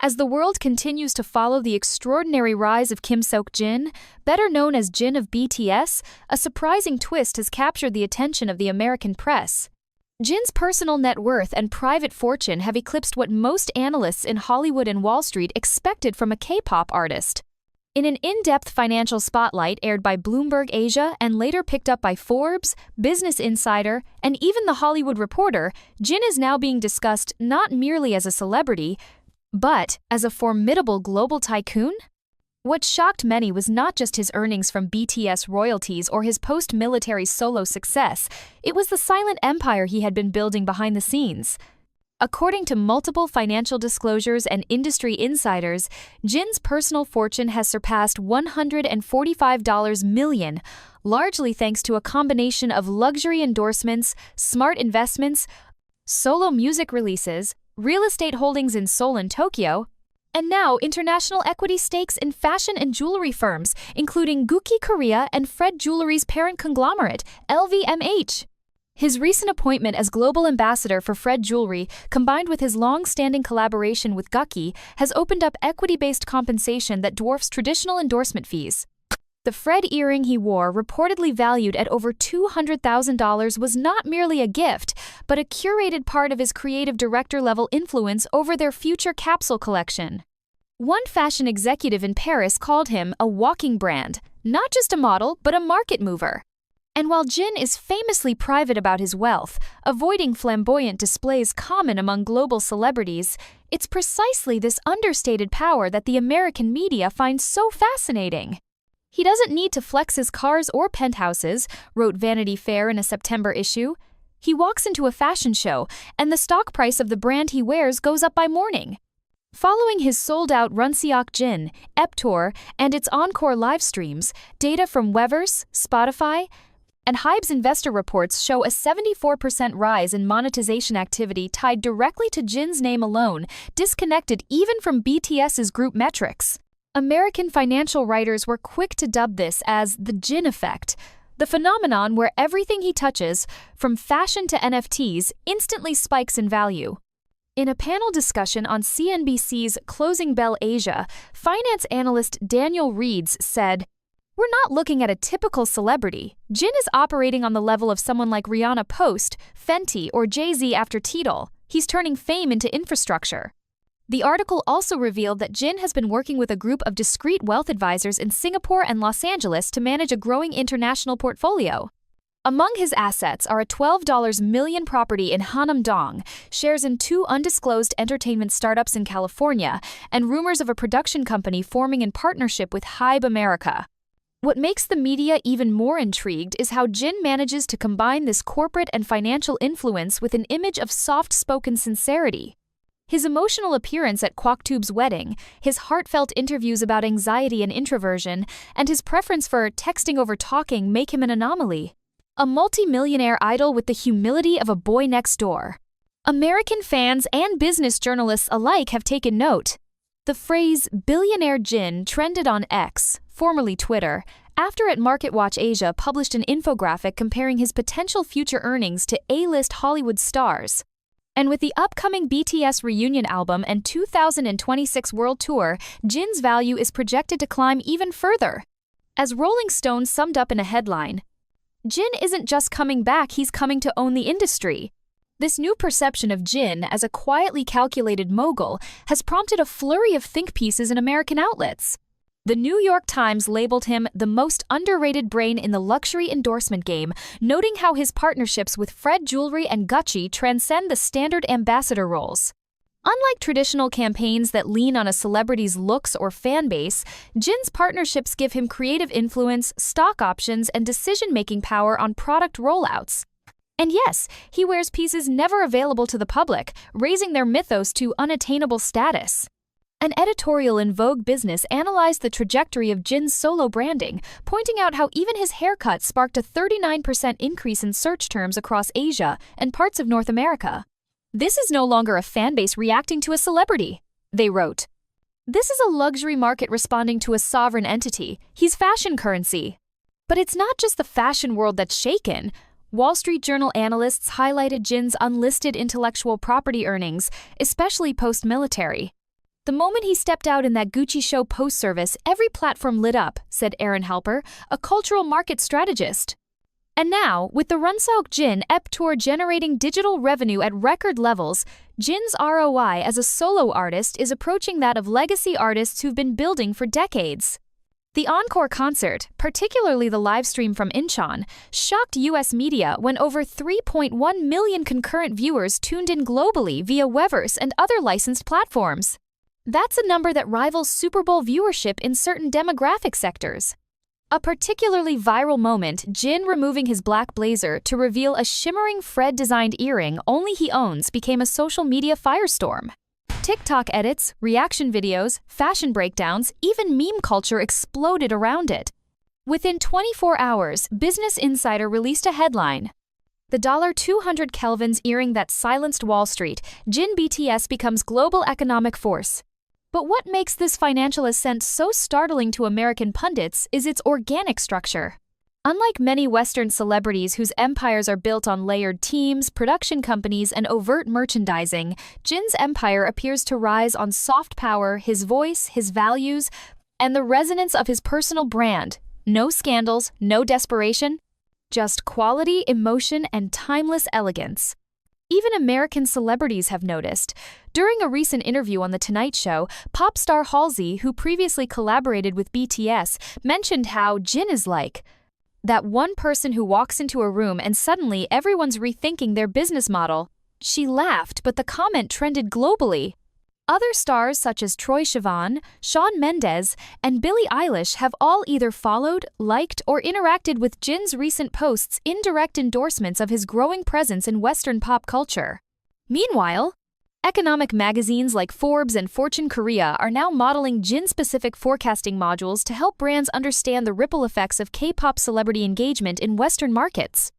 As the world continues to follow the extraordinary rise of Kim Seokjin, better known as Jin of BTS, a surprising twist has captured the attention of the American press. Jin's personal net worth and private fortune have eclipsed what most analysts in Hollywood and Wall Street expected from a K-pop artist. In an in-depth financial spotlight aired by Bloomberg Asia and later picked up by Forbes, Business Insider, and even The Hollywood Reporter, Jin is now being discussed not merely as a celebrity, but as a formidable global tycoon? What shocked many was not just his earnings from BTS royalties or his post-military solo success, it was the silent empire he had been building behind the scenes. According to multiple financial disclosures and industry insiders, Jin's personal fortune has surpassed $145 million, largely thanks to a combination of luxury endorsements, smart investments, solo music releases, real estate holdings in Seoul and Tokyo, and now international equity stakes in fashion and jewelry firms, including Gucci Korea and Fred Jewelry's parent conglomerate, LVMH. His recent appointment as global ambassador for Fred Jewelry, combined with his long-standing collaboration with Gucci, has opened up equity-based compensation that dwarfs traditional endorsement fees. The Fred earring he wore, reportedly valued at over $200,000, was not merely a gift, but a curated part of his creative director-level influence over their future capsule collection. One fashion executive in Paris called him a walking brand, not just a model, but a market mover. And while Jin is famously private about his wealth, avoiding flamboyant displays common among global celebrities, it's precisely this understated power that the American media finds so fascinating. He doesn't need to flex his cars or penthouses, wrote Vanity Fair in a September issue. He walks into a fashion show, and the stock price of the brand he wears goes up by morning. Following his sold-out Run Seokjin, EP Tour, and its encore live streams, data from Weverse, Spotify, and Hybe's investor reports show a 74% rise in monetization activity tied directly to Jin's name alone, disconnected even from BTS's group metrics. American financial writers were quick to dub this as the Jin effect, the phenomenon where everything he touches, from fashion to NFTs, instantly spikes in value. In a panel discussion on CNBC's Closing Bell Asia, finance analyst Daniel Reeds said, "We're not looking at a typical celebrity. Jin is operating on the level of someone like Rihanna post, Fenty, or Jay-Z after Tittle. He's turning fame into infrastructure." The article also revealed that Jin has been working with a group of discreet wealth advisors in Singapore and Los Angeles to manage a growing international portfolio. Among his assets are a $12 million property in Hanam-dong, shares in 2 undisclosed entertainment startups in California, and rumors of a production company forming in partnership with Hybe America. What makes the media even more intrigued is how Jin manages to combine this corporate and financial influence with an image of soft-spoken sincerity. His emotional appearance at Kwoktube's wedding, his heartfelt interviews about anxiety and introversion, and his preference for texting over talking make him an anomaly. A multi-millionaire idol with the humility of a boy next door. American fans and business journalists alike have taken note. The phrase billionaire Jin trended on X, formerly Twitter, after MarketWatch Asia published an infographic comparing his potential future earnings to A-list Hollywood stars. And with the upcoming BTS reunion album and 2026 world tour, Jin's value is projected to climb even further. As Rolling Stone summed up in a headline, "Jin isn't just coming back, he's coming to own the industry." This new perception of Jin as a quietly calculated mogul has prompted a flurry of think pieces in American outlets. The New York Times labeled him the most underrated brain in the luxury endorsement game, noting how his partnerships with Fred Jewelry and Gucci transcend the standard ambassador roles. Unlike traditional campaigns that lean on a celebrity's looks or fan base, Jin's partnerships give him creative influence, stock options, and decision-making power on product rollouts. And yes, he wears pieces never available to the public, raising their mythos to unattainable status. An editorial in Vogue Business analyzed the trajectory of Jin's solo branding, pointing out how even his haircut sparked a 39% increase in search terms across Asia and parts of North America. "This is no longer a fanbase reacting to a celebrity," they wrote. "This is a luxury market responding to a sovereign entity. He's fashion currency." But it's not just the fashion world that's shaken. Wall Street Journal analysts highlighted Jin's unlisted intellectual property earnings, especially post-military. "The moment he stepped out in that Gucci show post service, every platform lit up," said Aaron Halper, a cultural market strategist. And now, with the Seokjin EP tour generating digital revenue at record levels, Jin's ROI as a solo artist is approaching that of legacy artists who've been building for decades. The encore concert, particularly the livestream from Incheon, shocked US media when over 3.1 million concurrent viewers tuned in globally via Weverse and other licensed platforms. That's a number that rivals Super Bowl viewership in certain demographic sectors. A particularly viral moment, Jin removing his black blazer to reveal a shimmering Fred-designed earring only he owns, became a social media firestorm. TikTok edits, reaction videos, fashion breakdowns, even meme culture exploded around it. Within 24 hours, Business Insider released a headline: "The $200 Kelvin's earring that silenced Wall Street, Jin BTS becomes global economic force." But what makes this financial ascent so startling to American pundits is its organic structure. Unlike many Western celebrities whose empires are built on layered teams, production companies, and overt merchandising, Jin's empire appears to rise on soft power, his voice, his values, and the resonance of his personal brand. No scandals, no desperation, just quality, emotion, and timeless elegance. Even American celebrities have noticed. During a recent interview on The Tonight Show, pop star Halsey, who previously collaborated with BTS, mentioned how Jin is like that one person who walks into a room and suddenly everyone's rethinking their business model. She laughed, but the comment trended globally. Other stars such as Troye Sivan, Shawn Mendes, and Billie Eilish have all either followed, liked, or interacted with Jin's recent posts, indirect endorsements of his growing presence in Western pop culture. Meanwhile, economic magazines like Forbes and Fortune Korea are now modeling Jin-specific forecasting modules to help brands understand the ripple effects of K-pop celebrity engagement in Western markets.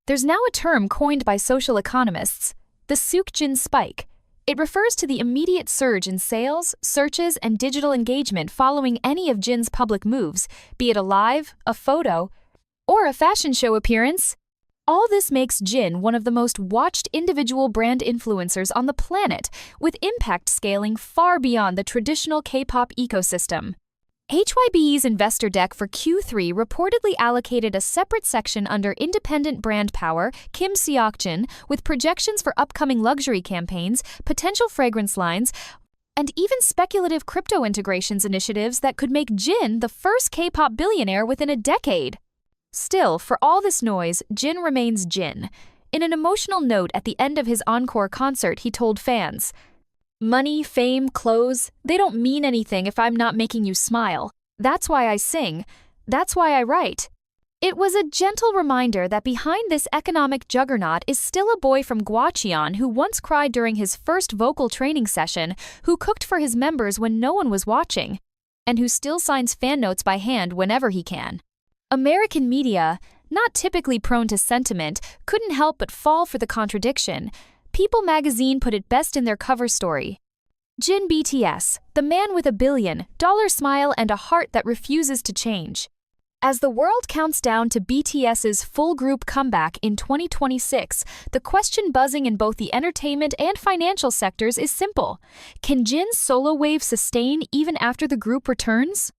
There's now a term coined by social economists, the Seokjin spike. It refers to the immediate surge in sales, searches, and digital engagement following any of Jin's public moves, be it a live, a photo, or a fashion show appearance. All this makes Jin one of the most watched individual brand influencers on the planet, with impact scaling far beyond the traditional K-pop ecosystem. HYBE's investor deck for Q3 reportedly allocated a separate section under independent brand power, Kim Seokjin, with projections for upcoming luxury campaigns, potential fragrance lines, and even speculative crypto integrations initiatives that could make Jin the first K-pop billionaire within a decade. Still, for all this noise, Jin remains Jin. In an emotional note at the end of his encore concert, he told fans, "Money, fame, clothes, they don't mean anything if I'm not making you smile. That's why I sing. That's why I write." It was a gentle reminder that behind this economic juggernaut is still a boy from Gwacheon who once cried during his first vocal training session, who cooked for his members when no one was watching, and who still signs fan notes by hand whenever he can. American media, not typically prone to sentiment, couldn't help but fall for the contradiction. People magazine put it best in their cover story. Jin BTS, the man with $1 billion smile and a heart that refuses to change. As the world counts down to BTS's full group comeback in 2026, the question buzzing in both the entertainment and financial sectors is simple. Can Jin's solo wave sustain even after the group returns?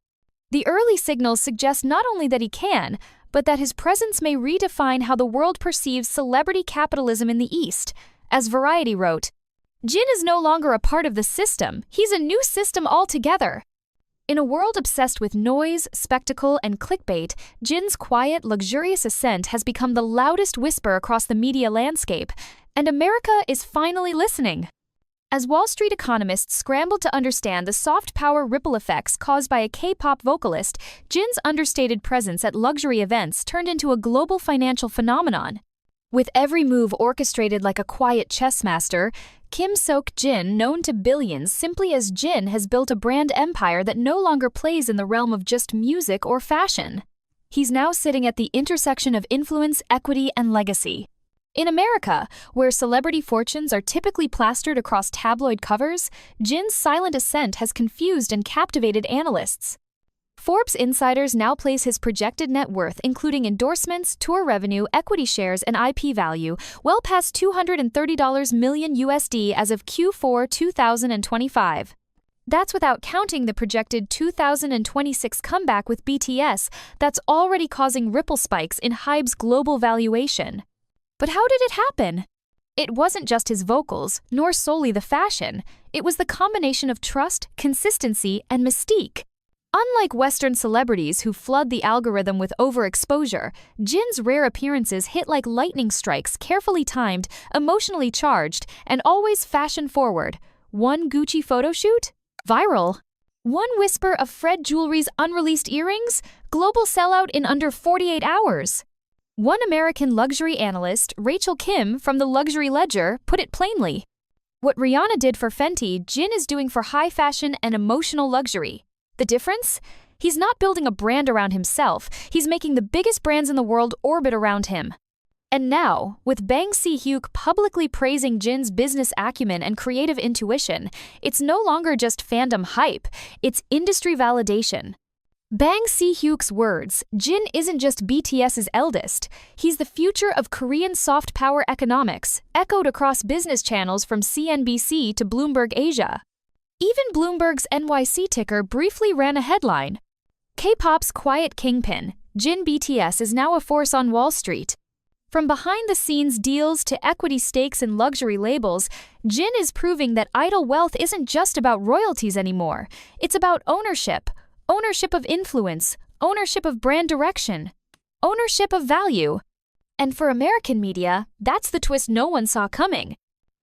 The early signals suggest not only that he can, but that his presence may redefine how the world perceives celebrity capitalism in the East. As Variety wrote, "Jin is no longer a part of the system, he's a new system altogether." In a world obsessed with noise, spectacle, and clickbait, Jin's quiet, luxurious ascent has become the loudest whisper across the media landscape, and America is finally listening. As Wall Street economists scrambled to understand the soft power ripple effects caused by a K-pop vocalist, Jin's understated presence at luxury events turned into a global financial phenomenon. With every move orchestrated like a quiet chess master, Kim Seokjin, known to billions simply as Jin, has built a brand empire that no longer plays in the realm of just music or fashion. He's now sitting at the intersection of influence, equity, and legacy. In America, where celebrity fortunes are typically plastered across tabloid covers, Jin's silent ascent has confused and captivated analysts. Forbes insiders now place his projected net worth, including endorsements, tour revenue, equity shares, and IP value, well past $230 million USD as of Q4 2025. That's without counting the projected 2026 comeback with BTS that's already causing ripple spikes in HYBE's global valuation. But how did it happen? It wasn't just his vocals, nor solely the fashion. It was the combination of trust, consistency, and mystique. Unlike Western celebrities who flood the algorithm with overexposure, Jin's rare appearances hit like lightning strikes, carefully timed, emotionally charged, and always fashion-forward. One Gucci photo shoot? Viral. One whisper of Fred Jewelry's unreleased earrings? Global sellout in under 48 hours. One American luxury analyst, Rachel Kim from the Luxury Ledger, put it plainly. What Rihanna did for Fenty, Jin is doing for high fashion and emotional luxury. The difference? He's not building a brand around himself, he's making the biggest brands in the world orbit around him. And now, with Bang Si-hyuk publicly praising Jin's business acumen and creative intuition, it's no longer just fandom hype, it's industry validation. Bang Si-hyuk's words, Jin isn't just BTS's eldest, he's the future of Korean soft power economics, echoed across business channels from CNBC to Bloomberg Asia. Even Bloomberg's NYC ticker briefly ran a headline. K-pop's quiet kingpin, Jin BTS is now a force on Wall Street. From behind-the-scenes deals to equity stakes in luxury labels, Jin is proving that idle wealth isn't just about royalties anymore. It's about ownership. Ownership of influence, ownership of brand direction, ownership of value. And for American media, that's the twist no one saw coming.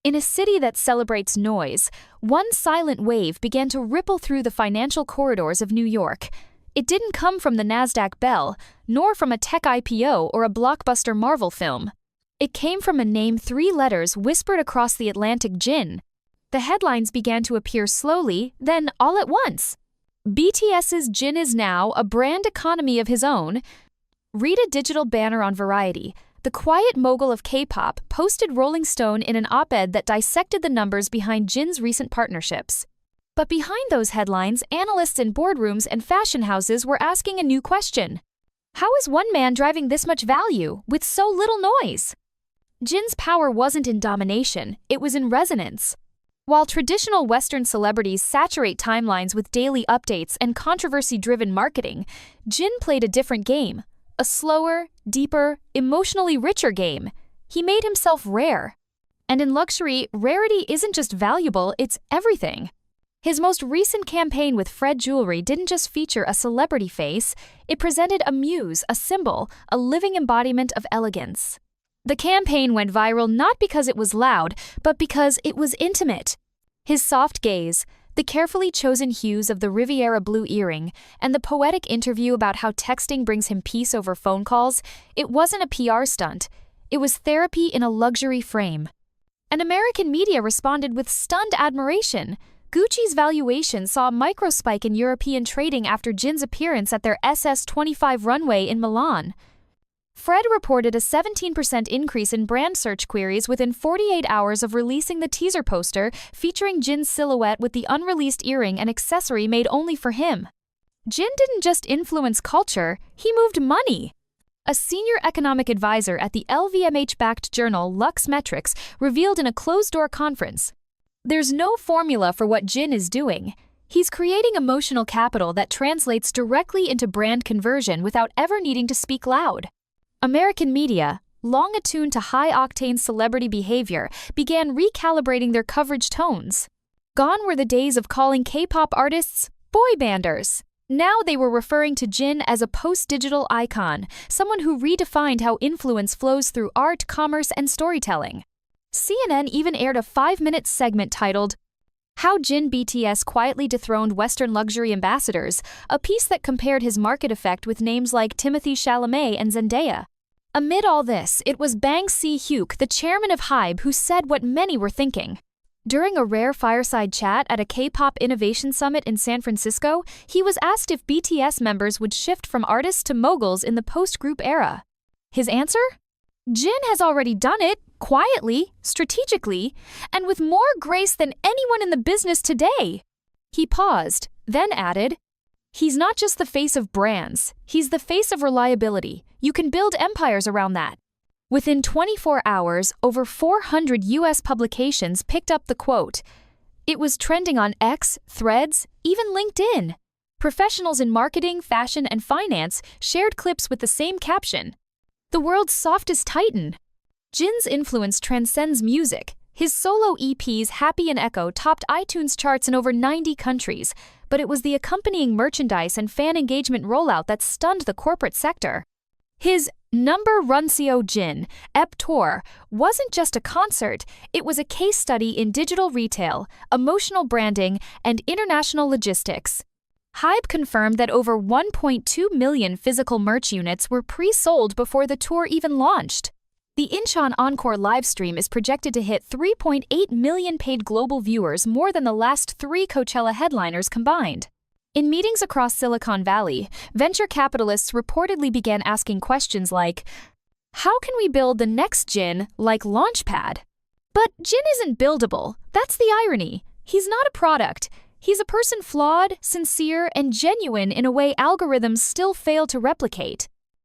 In a city that celebrates noise, one silent wave began to ripple through the financial corridors of New York. It didn't come from the Nasdaq bell, nor from a tech IPO or a blockbuster Marvel film. It came from a name 3 letters whispered across the Atlantic: Jin. The headlines began to appear slowly, then all at once. BTS's Jin is now a brand economy of his own. Read a digital banner on Variety. The quiet mogul of K-pop posted Rolling Stone in an op-ed that dissected the numbers behind Jin's recent partnerships. But behind those headlines, analysts in boardrooms and fashion houses were asking a new question. How is one man driving this much value with so little noise? Jin's power wasn't in domination, it was in resonance. While traditional Western celebrities saturate timelines with daily updates and controversy-driven marketing, Jin played a different game. A slower, deeper, emotionally richer game. He made himself rare. And in luxury, rarity isn't just valuable, it's everything. His most recent campaign with Fred Jewelry didn't just feature a celebrity face, it presented a muse, a symbol, a living embodiment of elegance. The campaign went viral not because it was loud, but because it was intimate. His soft gaze, the carefully chosen hues of the Riviera blue earring, and the poetic interview about how texting brings him peace over phone calls, it wasn't a PR stunt. It was therapy in a luxury frame. And American media responded with stunned admiration. Gucci's valuation saw a microspike in European trading after Jin's appearance at their SS25 runway in Milan. Fred reported a 17% increase in brand search queries within 48 hours of releasing the teaser poster featuring Jin's silhouette with the unreleased earring and accessory made only for him. Jin didn't just influence culture, he moved money. A senior economic advisor at the LVMH-backed journal Lux Metrics revealed in a closed-door conference. There's no formula for what Jin is doing. He's creating emotional capital that translates directly into brand conversion without ever needing to speak loud. American media, long attuned to high-octane celebrity behavior, began recalibrating their coverage tones. Gone were the days of calling K-pop artists boy banders. Now they were referring to Jin as a post-digital icon, someone who redefined how influence flows through art, commerce, and storytelling. CNN even aired a 5-minute segment titled, How Jin BTS Quietly Dethroned Western Luxury Ambassadors, a piece that compared his market effect with names like Timothée Chalamet and Zendaya. Amid all this, it was Bang Si-hyuk, the chairman of HYBE, who said what many were thinking. During a rare fireside chat at a K-pop innovation summit in San Francisco, he was asked if BTS members would shift from artists to moguls in the post-group era. His answer? Jin has already done it, quietly, strategically, and with more grace than anyone in the business today. He paused, then added, He's not just the face of brands, he's the face of reliability. You can build empires around that. Within 24 hours, over 400 U.S. publications picked up the quote. It was trending on X, Threads, even LinkedIn. Professionals in marketing, fashion, and finance shared clips with the same caption: "The world's softest titan." Jin's influence transcends music. His solo EPs Happy and Echo topped iTunes charts in over 90 countries, but it was the accompanying merchandise and fan engagement rollout that stunned the corporate sector. His Number Run Seokjin EP tour wasn't just a concert, it was a case study in digital retail, emotional branding, and international logistics. Hype confirmed that over 1.2 million physical merch units were pre-sold before the tour even launched. The Incheon Encore livestream is projected to hit 3.8 million paid global viewers, more than the last 3 Coachella headliners combined. In meetings across Silicon Valley, venture capitalists reportedly began asking questions like, "How can we build the next Jin like Launchpad?" But Jin isn't buildable. That's the irony. He's not a product. He's a person flawed, sincere, and genuine in a way algorithms still fail to replicate.